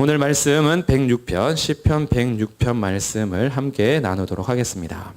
오늘 말씀은 106편, 시편 106편 말씀을 함께 나누도록 하겠습니다.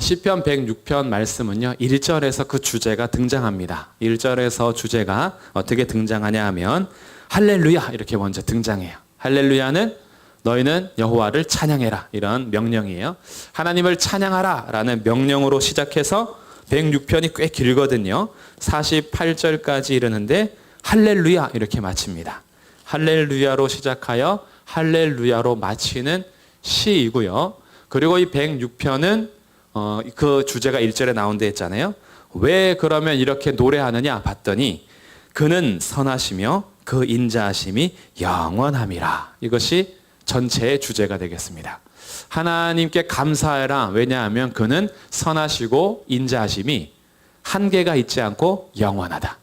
시편 106편 말씀은요, 1절에서 그 주제가 등장합니다. 1절에서 주제가 어떻게 등장하냐 하면 할렐루야 이렇게 먼저 등장해요. 할렐루야는 너희는 여호와를 찬양해라, 이런 명령이에요. 하나님을 찬양하라 라는 명령으로 시작해서 106편이 꽤 길거든요. 48절까지 이르는데 할렐루야 이렇게 마칩니다. 할렐루야로 시작하여 할렐루야로 마치는 시이고요. 그리고 이 106편은 그 주제가 1절에 나온다 했잖아요. 왜 그러면 이렇게 노래하느냐 봤더니 그는 선하시며 그 인자하심이 영원함이라. 이것이 전체의 주제가 되겠습니다. 하나님께 감사해라. 왜냐하면 그는 선하시고 인자하심이 한계가 있지 않고 영원하다.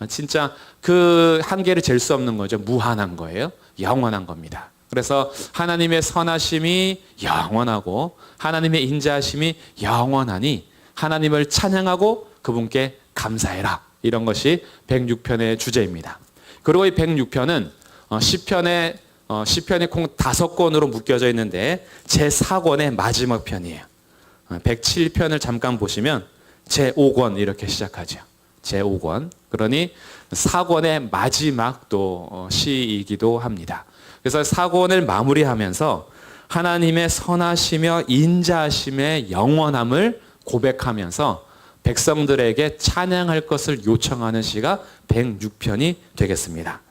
진짜 그 한계를 잴 수 없는 거죠. 무한한 거예요. 영원한 겁니다. 그래서 하나님의 선하심이 영원하고 하나님의 인자하심이 영원하니 하나님을 찬양하고 그분께 감사해라. 이런 것이 106편의 주제입니다. 그리고 이 106편은 시편이 총 5권으로 묶여져 있는데 제4권의 마지막 편이에요. 107편을 잠깐 보시면 제5권 이렇게 시작하죠. 제5권. 그러니 4권의 마지막 또 시이기도 합니다. 그래서 4권을 마무리하면서 하나님의 선하시며 인자하심의 영원함을 고백하면서 백성들에게 찬양할 것을 요청하는 시가 106편이 되겠습니다.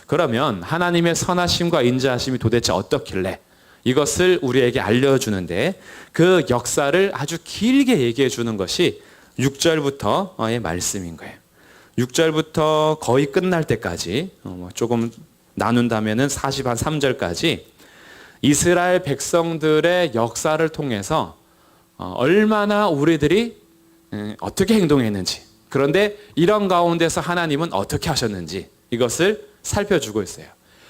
그러면 하나님의 선하심과 인자하심이 도대체 어떻길래 이것을 우리에게 알려주는데 그 역사를 아주 길게 얘기해 주는 것이 6절부터의 말씀인 거예요. 6절부터 거의 끝날 때까지 조금 나눈다면은 43절까지 이스라엘 백성들의 역사를 통해서 얼마나 우리들이 어떻게 행동했는지, 그런데 이런 가운데서 하나님은 어떻게 하셨는지 이것을 살펴주고 있어요.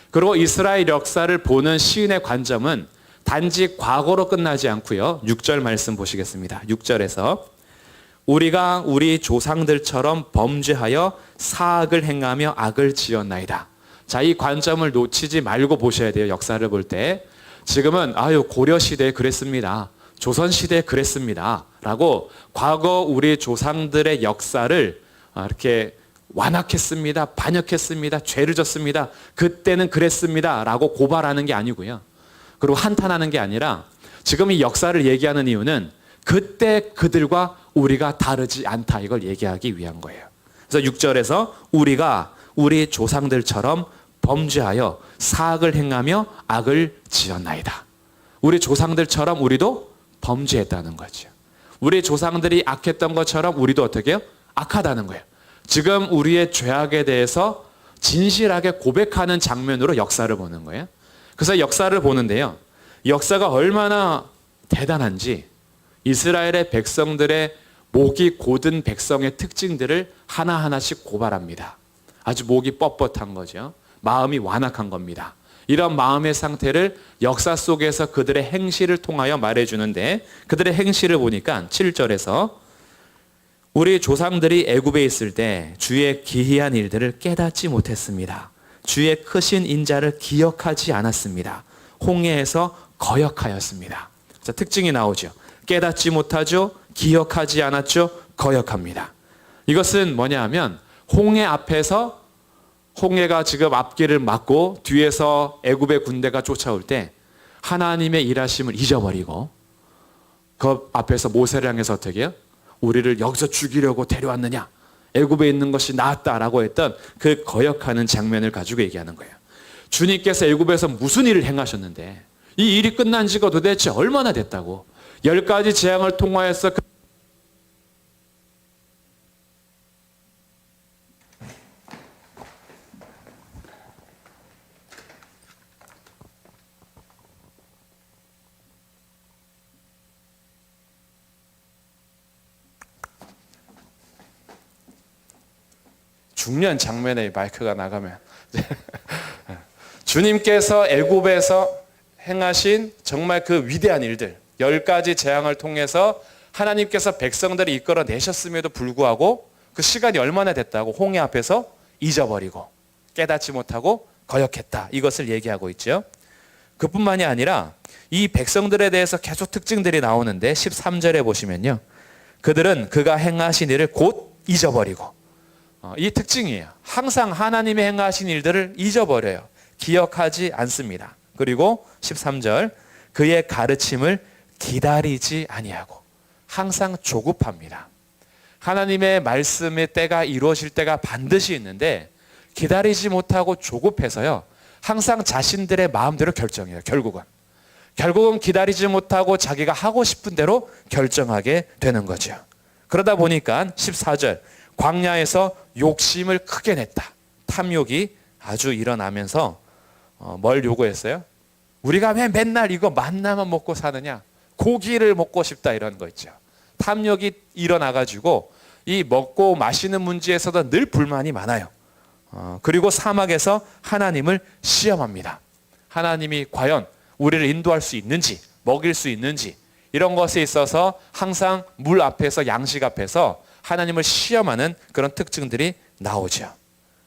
그리고 이스라엘 역사를 보는 시인의 관점은 단지 과거로 끝나지 않고요. 6절 말씀 보시겠습니다. 6절에서 우리가 우리 조상들처럼 범죄하여 사악을 행하며 악을 지었나이다. 자, 이 관점을 놓치지 말고 보셔야 돼요. 역사를 볼 때. 지금은 고려 시대에 그랬습니다. 조선 시대에 그랬습니다. 라고 과거 우리 조상들의 역사를 이렇게 완악했습니다. 반역했습니다. 죄를 졌습니다. 그때는 그랬습니다. 라고 고발하는 게 아니고요. 그리고 한탄하는 게 아니라 지금 이 역사를 얘기하는 이유는 그때 그들과 우리가 다르지 않다. 이걸 얘기하기 위한 거예요. 그래서 6절에서 우리가 우리 조상들처럼 범죄하여 사악을 행하며 악을 지었나이다. 우리 조상들처럼 우리도 범죄했다는 거죠. 우리 조상들이 악했던 것처럼 우리도 어떻게 해요? 악하다는 거예요. 지금 우리의 죄악에 대해서 진실하게 고백하는 장면으로 역사를 보는 거예요. 그래서 역사를 보는데요. 역사가 얼마나 대단한지 이스라엘의 백성들의 목이 곧은 백성의 특징들을 하나하나씩 고발합니다. 아주 목이 뻣뻣한 거죠. 마음이 완악한 겁니다. 이런 마음의 상태를 역사 속에서 그들의 행실을 통하여 말해주는데 그들의 행실을 보니까 7절에서 우리 조상들이 애굽에 있을 때 주의 기이한 일들을 깨닫지 못했습니다. 주의 크신 인자를 기억하지 않았습니다. 홍해에서 거역하였습니다. 자, 특징이 나오죠. 깨닫지 못하죠. 기억하지 않았죠. 거역합니다. 이것은 뭐냐 하면 홍해 앞에서 홍해가 지금 앞길을 막고 뒤에서 애굽의 군대가 쫓아올 때 하나님의 일하심을 잊어버리고 그 앞에서 모세를 향해서 어떻게 해요? 우리를 여기서 죽이려고 데려왔느냐? 애굽에 있는 것이 낫다라고 했던 그 거역하는 장면을 가지고 얘기하는 거예요. 주님께서 애굽에서 무슨 일을 행하셨는데 이 일이 끝난 지가 도대체 얼마나 됐다고 10가지 재앙을 통하여서 중요한 장면에 마이크가 나가면 주님께서 애굽에서 행하신 정말 그 위대한 일들 10가지 재앙을 통해서 하나님께서 백성들을 이끌어내셨음에도 불구하고 그 시간이 얼마나 됐다고 홍해 앞에서 잊어버리고 깨닫지 못하고 거역했다. 이것을 얘기하고 있죠. 그뿐만이 아니라 이 백성들에 대해서 계속 특징들이 나오는데 13절에 보시면요. 그들은 그가 행하신 일을 곧 잊어버리고, 이 특징이에요. 항상 하나님이 행하신 일들을 잊어버려요. 기억하지 않습니다. 그리고 13절, 그의 가르침을 기다리지 아니하고 항상 조급합니다. 하나님의 말씀의 때가 이루어질 때가 반드시 있는데 기다리지 못하고 조급해서요. 항상 자신들의 마음대로 결정해요. 결국은 기다리지 못하고 자기가 하고 싶은 대로 결정하게 되는 거죠. 그러다 보니까 14절, 광야에서 욕심을 크게 냈다. 탐욕이 아주 일어나면서 뭘 요구했어요? 우리가 왜 맨날 이거 만나만 먹고 사느냐? 고기를 먹고 싶다, 이런 거 있죠. 탐욕이 일어나가지고 이 먹고 마시는 문제에서도 늘 불만이 많아요. 그리고 사막에서 하나님을 시험합니다. 하나님이 과연 우리를 인도할 수 있는지, 먹일 수 있는지, 이런 것에 있어서 항상 물 앞에서, 양식 앞에서 하나님을 시험하는 그런 특징들이 나오죠.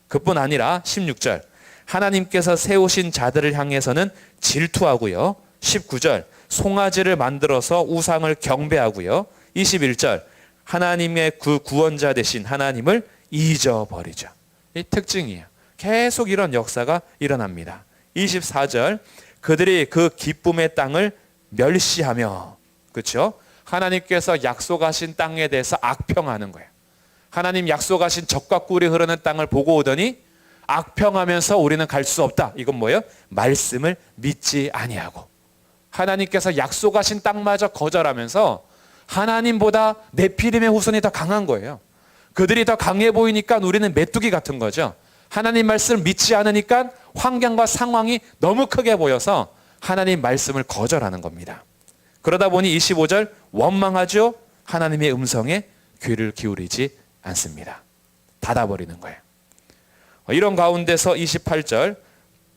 그뿐 아니라 16절, 하나님께서 세우신 자들을 향해서는 질투하고요. 19절, 송아지를 만들어서 우상을 경배하고요. 21절, 하나님의 그 구원자 되신 하나님을 잊어버리죠. 이 특징이에요. 계속 이런 역사가 일어납니다. 24절, 그들이 그 기쁨의 땅을 멸시하며, 그렇죠? 하나님께서 약속하신 땅에 대해서 악평하는 거예요. 하나님 약속하신 젖과 꿀이 흐르는 땅을 보고 오더니 악평하면서 우리는 갈 수 없다. 이건 뭐예요? 말씀을 믿지 아니하고 하나님께서 약속하신 땅마저 거절하면서 하나님보다 네피림의 후손이 더 강한 거예요. 그들이 더 강해 보이니까 우리는 메뚜기 같은 거죠. 하나님 말씀을 믿지 않으니까 환경과 상황이 너무 크게 보여서 하나님 말씀을 거절하는 겁니다. 그러다 보니 25절, 원망하죠. 하나님의 음성에 귀를 기울이지 않습니다. 닫아버리는 거예요. 이런 가운데서 28절,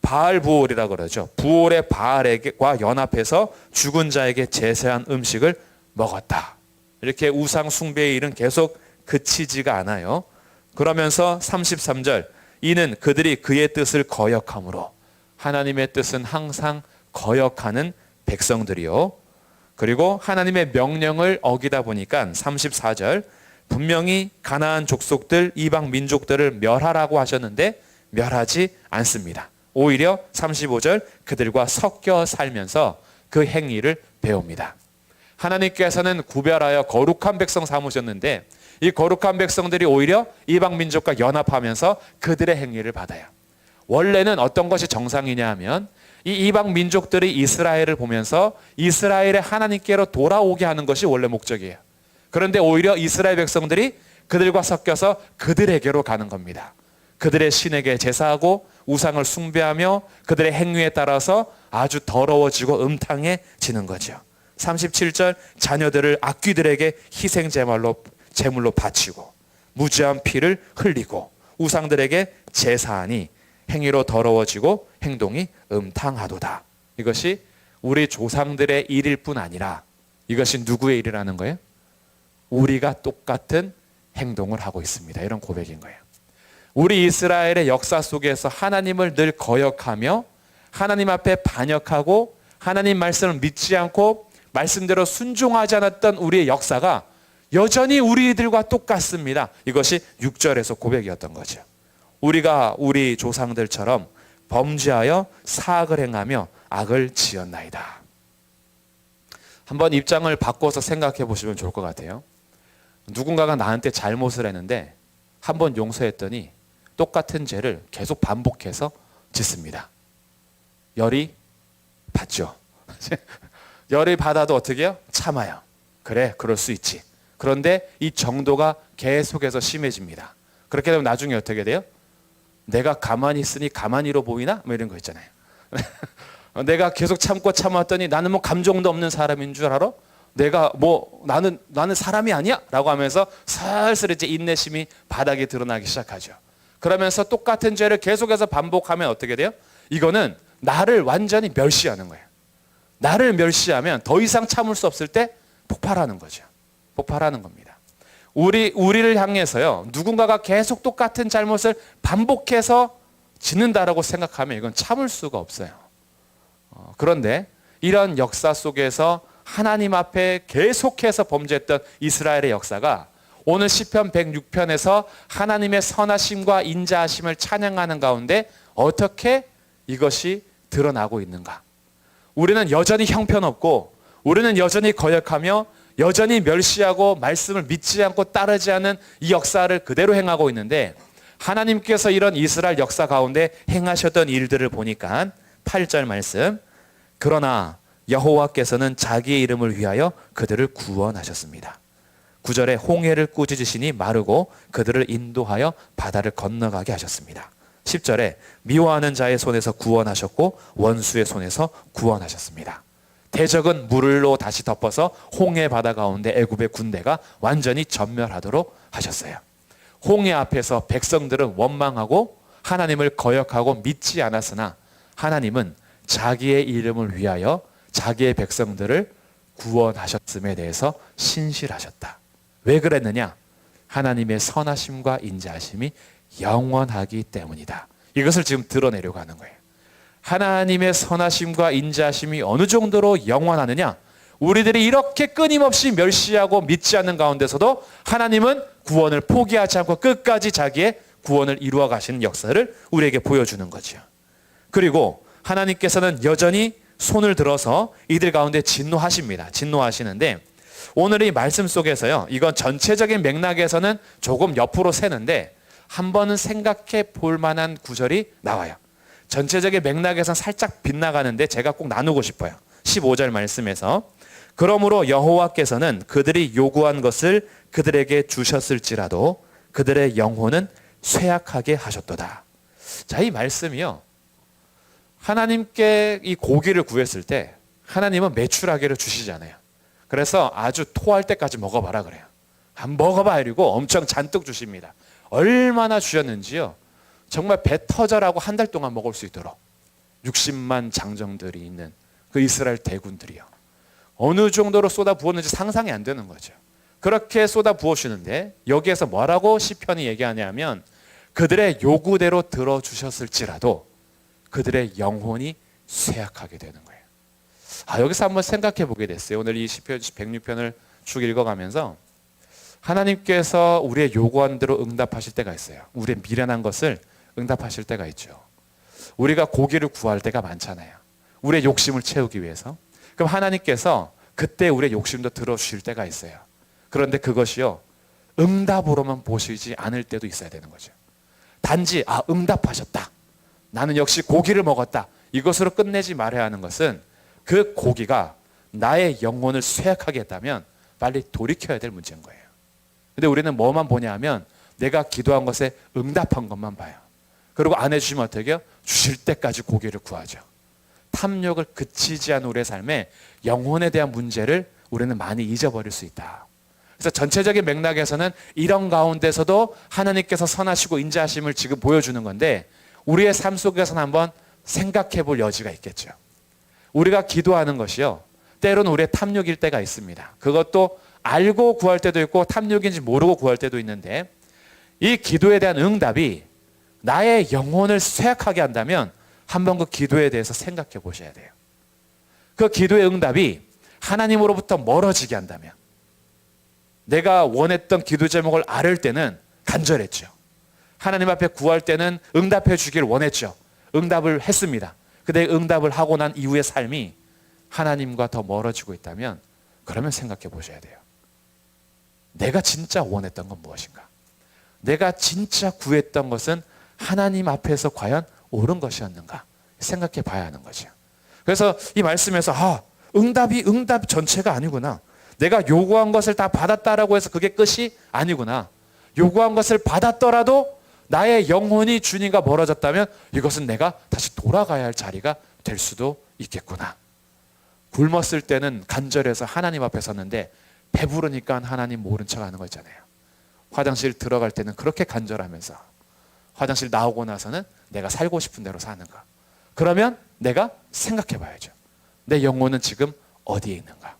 바알부올이라고 그러죠. 부올의 바알과 연합해서 죽은 자에게 제사한 음식을 먹었다. 이렇게 우상 숭배의 일은 계속 그치지가 않아요. 그러면서 33절, 이는 그들이 그의 뜻을 거역함으로, 하나님의 뜻은 항상 거역하는 백성들이요. 그리고 하나님의 명령을 어기다 보니까 34절, 분명히 가나안 족속들, 이방 민족들을 멸하라고 하셨는데 멸하지 않습니다. 오히려 35절, 그들과 섞여 살면서 그 행위를 배웁니다. 하나님께서는 구별하여 거룩한 백성 삼으셨는데 이 거룩한 백성들이 오히려 이방 민족과 연합하면서 그들의 행위를 받아요. 원래는 어떤 것이 정상이냐 하면 이 이방 민족들이 이스라엘을 보면서 이스라엘의 하나님께로 돌아오게 하는 것이 원래 목적이에요. 그런데 오히려 이스라엘 백성들이 그들과 섞여서 그들에게로 가는 겁니다. 그들의 신에게 제사하고 우상을 숭배하며 그들의 행위에 따라서 아주 더러워지고 음탕해지는 거죠. 37절, 자녀들을 악귀들에게 희생 제물로 바치고 무지한 피를 흘리고 우상들에게 제사하니 행위로 더러워지고 행동이 음탕하도다. 이것이 우리 조상들의 일일 뿐 아니라 이것이 누구의 일이라는 거예요? 우리가 똑같은 행동을 하고 있습니다. 이런 고백인 거예요. 우리 이스라엘의 역사 속에서 하나님을 늘 거역하며 하나님 앞에 반역하고 하나님 말씀을 믿지 않고 말씀대로 순종하지 않았던 우리의 역사가 여전히 우리들과 똑같습니다. 이것이 6절에서 고백이었던 거죠. 우리가 우리 조상들처럼 범죄하여 사악을 행하며 악을 지었나이다. 한번 입장을 바꿔서 생각해 보시면 좋을 것 같아요. 누군가가 나한테 잘못을 했는데 한번 용서했더니 똑같은 죄를 계속 반복해서 짓습니다. 열이 받죠. 열이 받아도 어떻게 해요? 참아요. 그래, 그럴 수 있지. 그런데 이 정도가 계속해서 심해집니다. 그렇게 되면 나중에 어떻게 돼요? 내가 가만히 있으니 가만히로 보이나? 뭐 이런 거 있잖아요. 내가 계속 참고 참았더니 나는 뭐 감정도 없는 사람인 줄 알아? 내가 뭐 나는 사람이 아니야? 라고 하면서 슬슬 이제 인내심이 바닥에 드러나기 시작하죠. 그러면서 똑같은 죄를 계속해서 반복하면 어떻게 돼요? 이거는 나를 완전히 멸시하는 거예요. 나를 멸시하면 더 이상 참을 수 없을 때 폭발하는 거죠. 폭발하는 겁니다. 우리를 향해서요, 누군가가 계속 똑같은 잘못을 반복해서 짓는다라고 생각하면 이건 참을 수가 없어요. 그런데 이런 역사 속에서 하나님 앞에 계속해서 범죄했던 이스라엘의 역사가 오늘 시편 106편에서 하나님의 선하심과 인자하심을 찬양하는 가운데 어떻게 이것이 드러나고 있는가? 우리는 여전히 형편없고 우리는 여전히 거역하며 여전히 멸시하고 말씀을 믿지 않고 따르지 않는 이 역사를 그대로 행하고 있는데 하나님께서 이런 이스라엘 역사 가운데 행하셨던 일들을 보니까 8절 말씀, 그러나 여호와께서는 자기의 이름을 위하여 그들을 구원하셨습니다. 9절에 홍해를 꾸짖으시니 마르고 그들을 인도하여 바다를 건너가게 하셨습니다. 10절에 미워하는 자의 손에서 구원하셨고 원수의 손에서 구원하셨습니다. 대적은 물로 다시 덮어서 홍해 바다 가운데 애굽의 군대가 완전히 전멸하도록 하셨어요. 홍해 앞에서 백성들은 원망하고 하나님을 거역하고 믿지 않았으나 하나님은 자기의 이름을 위하여 자기의 백성들을 구원하셨음에 대해서 신실하셨다. 왜 그랬느냐? 하나님의 선하심과 인자하심이 영원하기 때문이다. 이것을 지금 드러내려고 하는 거예요. 하나님의 선하심과 인자하심이 어느 정도로 영원하느냐? 우리들이 이렇게 끊임없이 멸시하고 믿지 않는 가운데서도 하나님은 구원을 포기하지 않고 끝까지 자기의 구원을 이루어 가시는 역사를 우리에게 보여주는 거죠. 그리고 하나님께서는 여전히 손을 들어서 이들 가운데 진노하십니다. 진노하시는데 오늘 이 말씀 속에서요, 이건 전체적인 맥락에서는 조금 옆으로 새는데 한 번은 생각해 볼 만한 구절이 나와요. 전체적인 맥락에서는 살짝 빗나가는데 제가 꼭 나누고 싶어요. 15절 말씀에서 그러므로 여호와께서는 그들이 요구한 것을 그들에게 주셨을지라도 그들의 영혼은 쇠약하게 하셨도다. 자, 이 말씀이요, 하나님께 이 고기를 구했을 때 하나님은 매출하기를 주시잖아요. 그래서 아주 토할 때까지 먹어봐라 그래요. 한 먹어봐 이러고 엄청 잔뜩 주십니다. 얼마나 주셨는지요, 정말 배 터져라고 한 달 동안 먹을 수 있도록 60만 장정들이 있는 그 이스라엘 대군들이요, 어느 정도로 쏟아 부었는지 상상이 안 되는 거죠. 그렇게 쏟아 부어주는데 여기에서 뭐라고 시편이 얘기하냐면 그들의 요구대로 들어주셨을지라도 그들의 영혼이 쇠약하게 되는 거예요. 여기서 한번 생각해 보게 됐어요. 오늘 이 시편 106편을 쭉 읽어가면서 하나님께서 우리의 요구한 대로 응답하실 때가 있어요. 우리의 미련한 것을 응답하실 때가 있죠. 우리가 고기를 구할 때가 많잖아요. 우리의 욕심을 채우기 위해서. 그럼 하나님께서 그때 우리의 욕심도 들어주실 때가 있어요. 그런데 그것이요, 응답으로만 보시지 않을 때도 있어야 되는 거죠. 단지 응답하셨다, 나는 역시 고기를 먹었다, 이것으로 끝내지 말아야 하는 것은 그 고기가 나의 영혼을 쇠약하게 했다면 빨리 돌이켜야 될 문제인 거예요. 근데 우리는 뭐만 보냐 하면 내가 기도한 것에 응답한 것만 봐요. 그리고 안 해주시면 어떻게 해요? 주실 때까지 고기를 구하죠. 탐욕을 그치지 않은 우리의 삶에 영혼에 대한 문제를 우리는 많이 잊어버릴 수 있다. 그래서 전체적인 맥락에서는 이런 가운데서도 하나님께서 선하시고 인자하심을 지금 보여주는 건데 우리의 삶 속에서는 한번 생각해 볼 여지가 있겠죠. 우리가 기도하는 것이요, 때로는 우리의 탐욕일 때가 있습니다. 그것도 알고 구할 때도 있고 탐욕인지 모르고 구할 때도 있는데 이 기도에 대한 응답이 나의 영혼을 쇠약하게 한다면 한번 그 기도에 대해서 생각해 보셔야 돼요. 그 기도의 응답이 하나님으로부터 멀어지게 한다면, 내가 원했던 기도 제목을 아를 때는 간절했죠. 하나님 앞에 구할 때는 응답해 주기를 원했죠. 응답을 했습니다. 근데 응답을 하고 난 이후의 삶이 하나님과 더 멀어지고 있다면 그러면 생각해 보셔야 돼요. 내가 진짜 원했던 건 무엇인가? 내가 진짜 구했던 것은 하나님 앞에서 과연 옳은 것이었는가? 생각해 봐야 하는 거죠. 그래서 이 말씀에서 응답이 응답 전체가 아니구나. 내가 요구한 것을 다 받았다라고 해서 그게 끝이 아니구나. 요구한 것을 받았더라도 나의 영혼이 주님과 멀어졌다면 이것은 내가 다시 돌아가야 할 자리가 될 수도 있겠구나. 굶었을 때는 간절해서 하나님 앞에 섰는데 배부르니까 하나님 모른 척 하는 거 있잖아요. 화장실 들어갈 때는 그렇게 간절하면서 화장실 나오고 나서는 내가 살고 싶은 대로 사는 거. 그러면 내가 생각해 봐야죠. 내 영혼은 지금 어디에 있는가?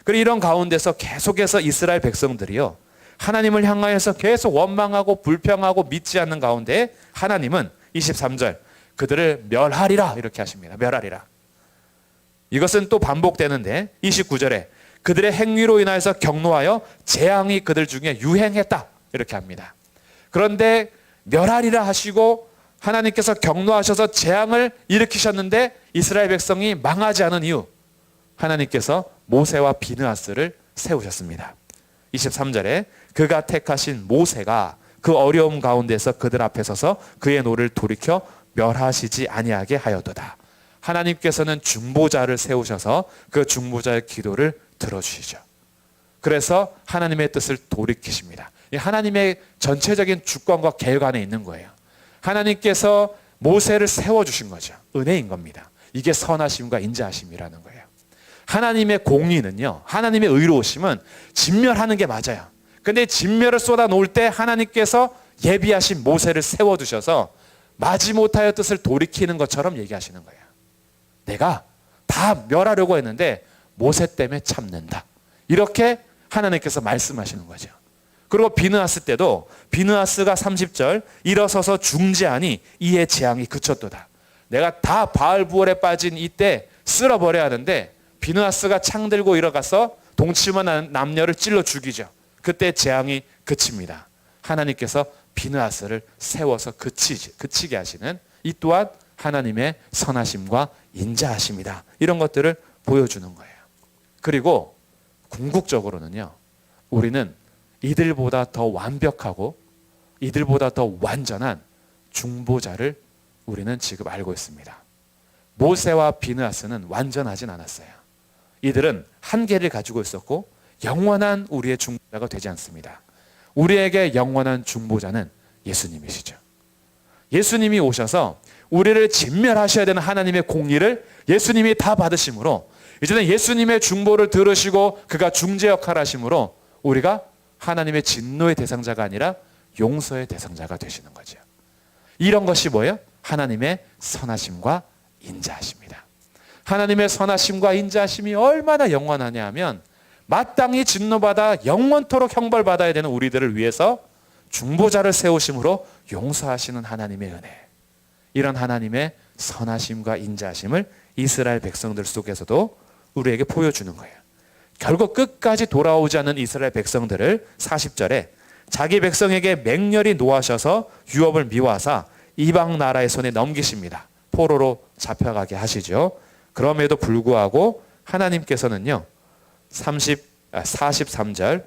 그리고 이런 가운데서 계속해서 이스라엘 백성들이요, 하나님을 향하여서 계속 원망하고 불평하고 믿지 않는 가운데 하나님은 23절 그들을 멸하리라 이렇게 하십니다. 멸하리라. 이것은 또 반복되는데 29절에 그들의 행위로 인하여서 경노하여 재앙이 그들 중에 유행했다 이렇게 합니다. 그런데 멸하리라 하시고 하나님께서 경노하셔서 재앙을 일으키셨는데 이스라엘 백성이 망하지 않은 이유, 하나님께서 모세와 비느하스를 세우셨습니다. 23절에 그가 택하신 모세가 그 어려움 가운데서 그들 앞에 서서 그의 노를 돌이켜 멸하시지 아니하게 하였도다. 하나님께서는 중보자를 세우셔서 그 중보자의 기도를 들어주시죠. 그래서 하나님의 뜻을 돌이키십니다. 하나님의 전체적인 주권과 계획 안에 있는 거예요. 하나님께서 모세를 세워주신 거죠. 은혜인 겁니다. 이게 선하심과 인자하심이라는 거예요. 하나님의 공의는요, 하나님의 의로우심은 진멸하는 게 맞아요. 근데 진멸을 쏟아 놓을 때 하나님께서 예비하신 모세를 세워두셔서 마지못하여 뜻을 돌이키는 것처럼 얘기하시는 거예요. 내가 다 멸하려고 했는데 모세 때문에 참는다. 이렇게 하나님께서 말씀하시는 거죠. 그리고 비느하스 때도 비느하스가 30절 일어서서 중재하니 이에 재앙이 그쳤도다. 내가 다 바알부올에 빠진 이때 쓸어버려야 하는데 비느하스가 창 들고 일어가서 동침한 남녀를 찔러 죽이죠. 그때 재앙이 그칩니다. 하나님께서 비느하스를 세워서 그치게 하시는 이 또한 하나님의 선하심과 인자하심이다. 이런 것들을 보여주는 거예요. 그리고 궁극적으로는요, 우리는 이들보다 더 완벽하고 이들보다 더 완전한 중보자를 우리는 지금 알고 있습니다. 모세와 비느하스는 완전하진 않았어요. 이들은 한계를 가지고 있었고 영원한 우리의 중보자가 되지 않습니다. 우리에게 영원한 중보자는 예수님이시죠. 예수님이 오셔서 우리를 진멸하셔야 되는 하나님의 공의를 예수님이 다 받으심으로 이제는 예수님의 중보를 들으시고 그가 중재 역할을 하심으로 우리가 하나님의 진노의 대상자가 아니라 용서의 대상자가 되시는 거죠. 이런 것이 뭐예요? 하나님의 선하심과 인자하심이다. 하나님의 선하심과 인자하심이 얼마나 영원하냐 하면 마땅히 진노받아 영원토록 형벌받아야 되는 우리들을 위해서 중보자를 세우심으로 용서하시는 하나님의 은혜. 이런 하나님의 선하심과 인자하심을 이스라엘 백성들 속에서도 우리에게 보여주는 거예요. 결국 끝까지 돌아오지 않는 이스라엘 백성들을 40절에 자기 백성에게 맹렬히 노하셔서 유업을 미워하사 이방 나라의 손에 넘기십니다. 포로로 잡혀가게 하시죠. 그럼에도 불구하고 하나님께서는요, 43절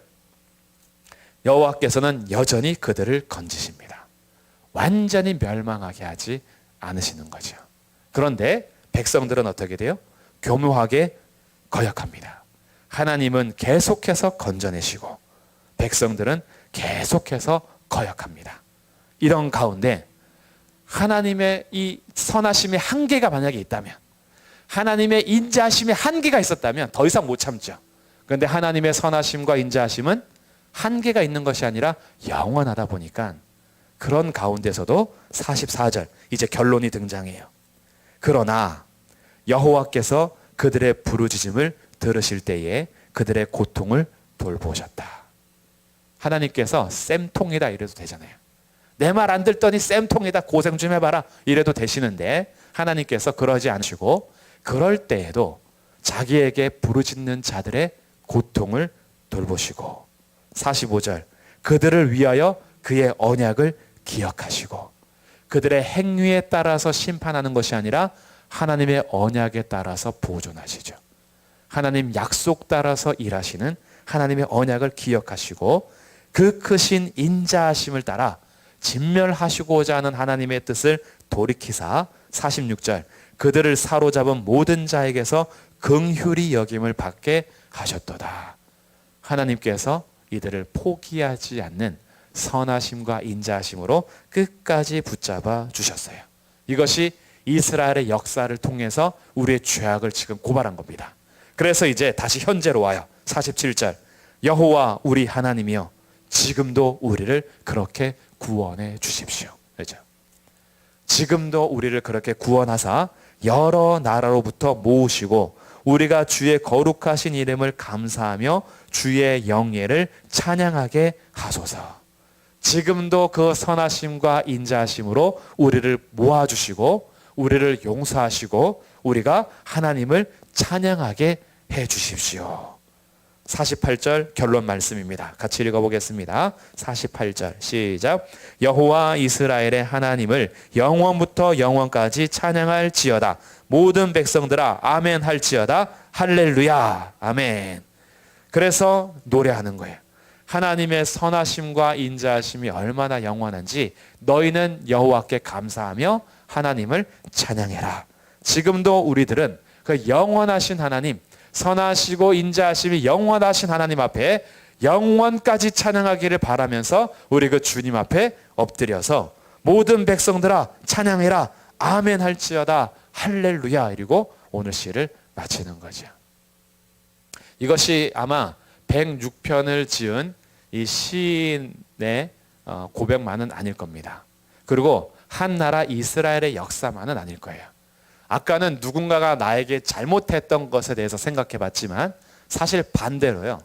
여호와께서는 여전히 그들을 건지십니다. 완전히 멸망하게 하지 않으시는 거죠. 그런데 백성들은 어떻게 돼요? 교묘하게 거역합니다. 하나님은 계속해서 건져내시고 백성들은 계속해서 거역합니다. 이런 가운데 하나님의 이 선하심의 한계가 만약에 있다면, 하나님의 인자하심의 한계가 있었다면 더 이상 못 참죠. 그런데 하나님의 선하심과 인자하심은 한계가 있는 것이 아니라 영원하다 보니까 그런 가운데서도 44절 이제 결론이 등장해요. 그러나 여호와께서 그들의 부르짖음을 들으실 때에 그들의 고통을 돌보셨다. 하나님께서 쌤통이다 이래도 되잖아요. 내 말 안 듣더니 쌤통이다 고생 좀 해봐라 이래도 되시는데 하나님께서 그러지 않으시고 그럴 때에도 자기에게 부르짖는 자들의 고통을 돌보시고 45절 그들을 위하여 그의 언약을 기억하시고 그들의 행위에 따라서 심판하는 것이 아니라 하나님의 언약에 따라서 보존하시죠. 하나님 약속 따라서 일하시는 하나님의 언약을 기억하시고 그 크신 인자하심을 따라 진멸하시고자 하는 하나님의 뜻을 돌이키사 46절 그들을 사로잡은 모든 자에게서 긍휼히 여김을 받게 하셨도다. 하나님께서 이들을 포기하지 않는 선하심과 인자하심으로 끝까지 붙잡아 주셨어요. 이것이 이스라엘의 역사를 통해서 우리의 죄악을 지금 고발한 겁니다. 그래서 이제 다시 현재로 와요. 47절 여호와 우리 하나님이여 지금도 우리를 그렇게 구원해 주십시오. 그렇죠? 지금도 우리를 그렇게 구원하사 여러 나라로부터 모으시고 우리가 주의 거룩하신 이름을 감사하며 주의 영예를 찬양하게 하소서. 지금도 그 선하심과 인자하심으로 우리를 모아주시고 우리를 용서하시고 우리가 하나님을 찬양하게 해 주십시오. 48절 결론 말씀입니다. 같이 읽어보겠습니다. 48절 시작. 여호와 이스라엘의 하나님을 영원부터 영원까지 찬양할지어다. 모든 백성들아 아멘 할지어다. 할렐루야. 아멘. 그래서 노래하는 거예요. 하나님의 선하심과 인자하심이 얼마나 영원한지 너희는 여호와께 감사하며 하나님을 찬양해라. 지금도 우리들은 그 영원하신 하나님, 선하시고 인자하심이 영원하신 하나님 앞에 영원까지 찬양하기를 바라면서 우리 그 주님 앞에 엎드려서 모든 백성들아 찬양해라. 아멘 할지어다. 할렐루야. 이러고 오늘 시를 마치는 거죠. 이것이 아마 106편을 지은 이 시인의 고백만은 아닐 겁니다. 그리고 한 나라 이스라엘의 역사만은 아닐 거예요. 아까는 누군가가 나에게 잘못했던 것에 대해서 생각해 봤지만 사실 반대로요.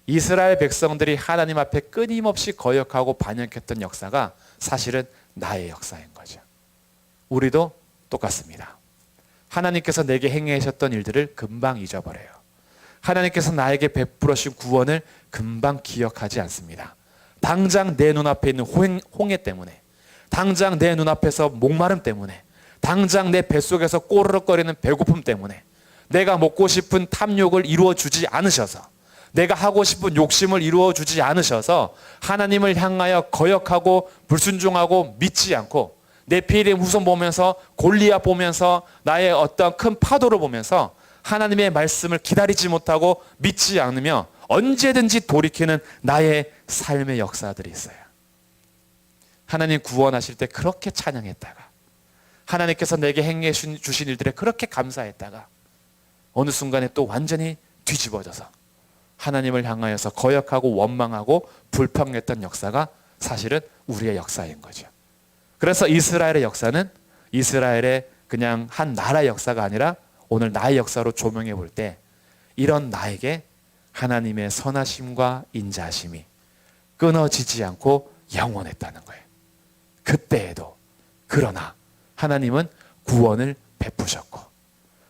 이스라엘 백성들이 하나님 앞에 끊임없이 거역하고 반역했던 역사가 사실은 나의 역사인 거죠. 우리도 똑같습니다. 하나님께서 내게 행하셨던 일들을 금방 잊어버려요. 하나님께서 나에게 베풀어 주신 구원을 금방 기억하지 않습니다. 당장 내 눈앞에 있는 홍해 때문에, 당장 내 눈앞에서 목마름 때문에, 당장 내 뱃속에서 꼬르륵거리는 배고픔 때문에, 내가 먹고 싶은 탐욕을 이루어주지 않으셔서, 내가 하고 싶은 욕심을 이루어주지 않으셔서 하나님을 향하여 거역하고 불순종하고 믿지 않고 네피림 후손 보면서 골리앗 보면서 나의 어떤 큰 파도를 보면서 하나님의 말씀을 기다리지 못하고 믿지 않으며 언제든지 돌이키는 나의 삶의 역사들이 있어요. 하나님 구원하실 때 그렇게 찬양했다가, 하나님께서 내게 행해 주신 일들에 그렇게 감사했다가 어느 순간에 또 완전히 뒤집어져서 하나님을 향하여서 거역하고 원망하고 불평했던 역사가 사실은 우리의 역사인 거죠. 그래서 이스라엘의 역사는 이스라엘의 그냥 한 나라의 역사가 아니라 오늘 나의 역사로 조명해 볼 때 이런 나에게 하나님의 선하심과 인자하심이 끊어지지 않고 영원했다는 거예요. 그때에도. 그러나 하나님은 구원을 베푸셨고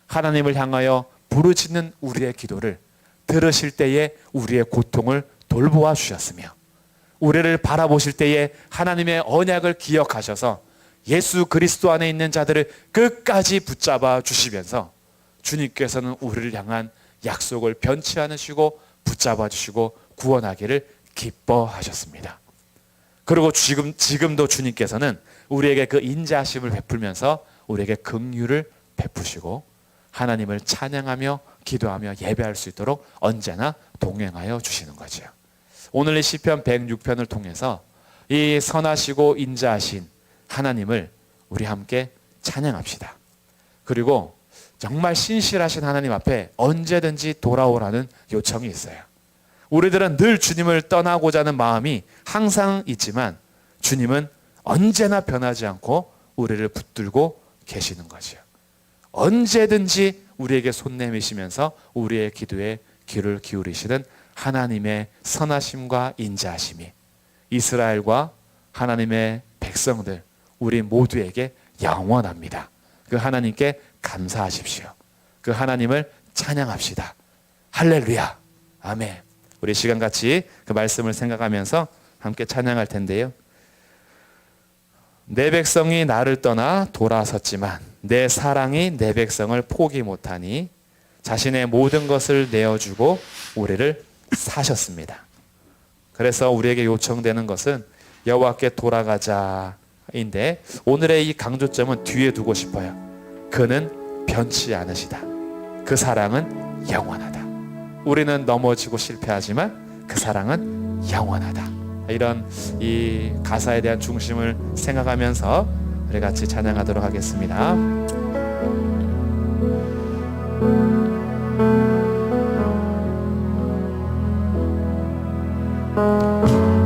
하나님을 향하여 부르짖는 우리의 기도를 들으실 때에 우리의 고통을 돌보아 주셨으며 우리를 바라보실 때에 하나님의 언약을 기억하셔서 예수 그리스도 안에 있는 자들을 끝까지 붙잡아 주시면서 주님께서는 우리를 향한 약속을 변치 않으시고 붙잡아 주시고 구원하기를 기뻐하셨습니다. 그리고 지금도 주님께서는 우리에게 그 인자하심을 베풀면서 우리에게 긍휼을 베푸시고 하나님을 찬양하며 기도하며 예배할 수 있도록 언제나 동행하여 주시는 거죠. 오늘 이 시편 106편을 통해서 이 선하시고 인자하신 하나님을 우리 함께 찬양합시다. 그리고 정말 신실하신 하나님 앞에 언제든지 돌아오라는 요청이 있어요. 우리들은 늘 주님을 떠나고자 하는 마음이 항상 있지만 주님은 언제나 변하지 않고 우리를 붙들고 계시는 거죠. 언제든지 우리에게 손 내미시면서 우리의 기도에 귀를 기울이시는 하나님의 선하심과 인자하심이 이스라엘과 하나님의 백성들 우리 모두에게 영원합니다. 그 하나님께 감사하십시오. 그 하나님을 찬양합시다. 할렐루야. 아멘. 우리 시간 같이 그 말씀을 생각하면서 함께 찬양할 텐데요. 내 백성이 나를 떠나 돌아섰지만 내 사랑이 내 백성을 포기 못하니 자신의 모든 것을 내어주고 우리를 사셨습니다. 그래서 우리에게 요청되는 것은 여호와께 돌아가자인데 오늘의 이 강조점은 뒤에 두고 싶어요. 그는 변치 않으시다. 그 사랑은 영원하다. 우리는 넘어지고 실패하지만 그 사랑은 영원하다. 이런 이 가사에 대한 중심을 생각하면서 우리 같이 찬양하도록 하겠습니다.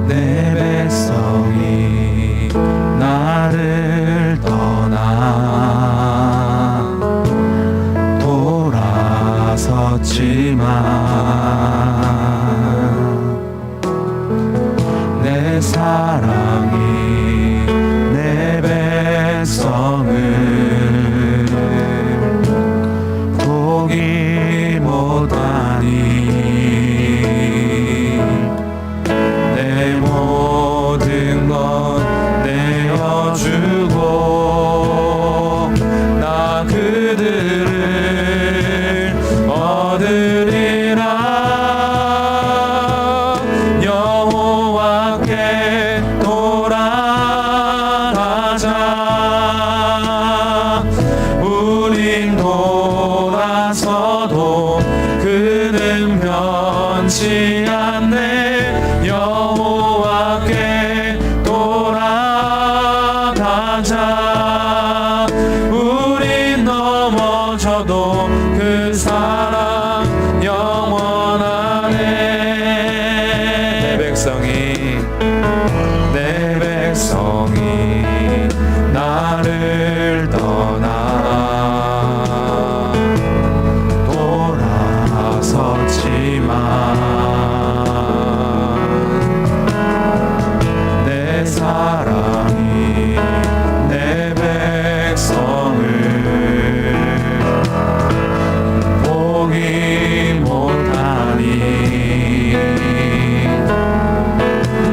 내 백성이 나를 떠나 돌아섰지만 내 사랑 그들을 얻으리라. 여호와께 돌아가자. 우린 돌아서도 그는 변치 않네. 여호와께 돌아가자. 우린 넘어져도 그 사랑 영원하네. 내 백성이 나를 떠나 돌아섰지만 내 사랑이 내 백성을 포기 못하니.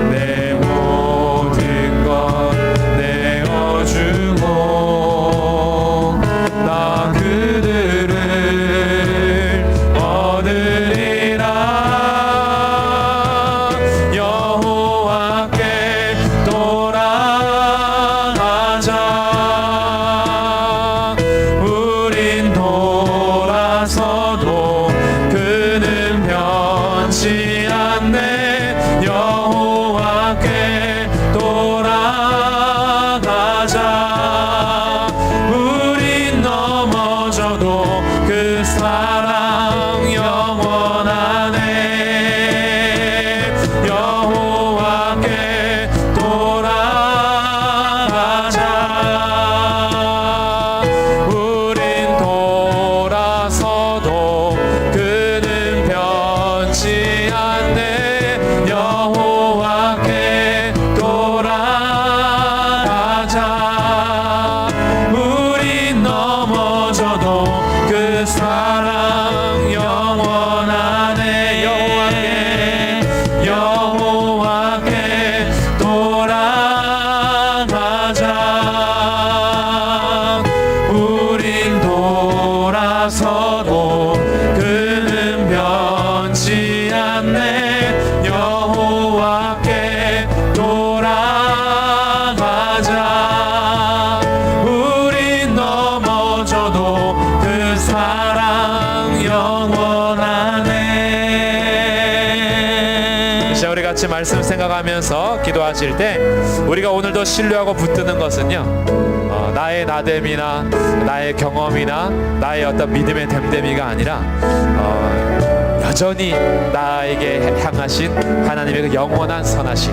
내 모든 것 내어주고 나 그들을 얻으리라. 여호와께 돌아가자. 우린 돌아서도 그는 변치 않네. 여호와께 돌아가자. 우린 넘어져도 그 사랑 영원하네. 여호와께 돌아가자. 우린 돌아서도 그는 변치 않네. 여호와께 돌아가자. 우린 넘어져도 그 사랑 영원하네. 여호와께 돌아가자. 우린 돌아서도 그는 변치 않네. 여호와께 돌아가자. 우린 넘어져도 그 사랑 영원하네. 자, 우리 같이 말씀 생각하면서 기도하실 때 우리가 오늘도 신뢰하고 붙드는 것은요, 나의 나됨이나 나의 경험이나 나의 어떤 믿음의 됨됨이가 아니라 여전히 나에게 향하신 하나님의 그 영원한 선하심,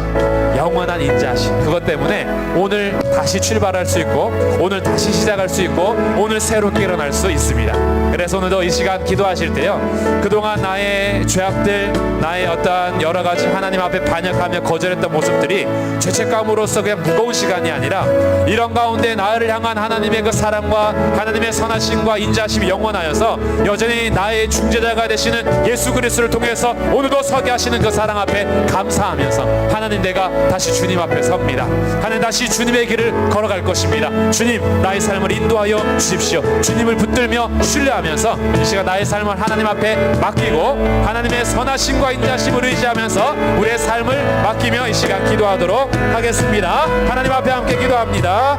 영원한 인자하심, 그것 때문에 오늘 다시 출발할 수 있고 오늘 다시 시작할 수 있고 오늘 새롭게 일어날 수 있습니다. 그래서 오늘도 이 시간 기도하실 때요, 그동안 나의 죄악들, 나의 어떠한 여러 가지 하나님 앞에 반역하며 거절했던 모습들이 죄책감으로서 그냥 무거운 시간이 아니라 이런 가운데 나를 향한 하나님의 그 사랑과 하나님의 선하심과 인자하심이 영원하여서 여전히 나의 중재자가 되시는 예수 그리스도를 통해서 오늘도 서게 하시는 그 사랑 앞에 감사하면서 하나님, 내가 다시 주님 앞에 섭니다. 하나님, 다시 주님의 길을 걸어갈 것입니다. 주님, 나의 삶을 인도하여 주십시오. 주님을 붙들며 신뢰하면서 이 시간 나의 삶을 하나님 앞에 맡기고 하나님의 선하심과 인자심을 의지하면서 우리의 삶을 맡기며 이 시간 기도하도록 하겠습니다. 하나님 앞에 함께 기도합니다.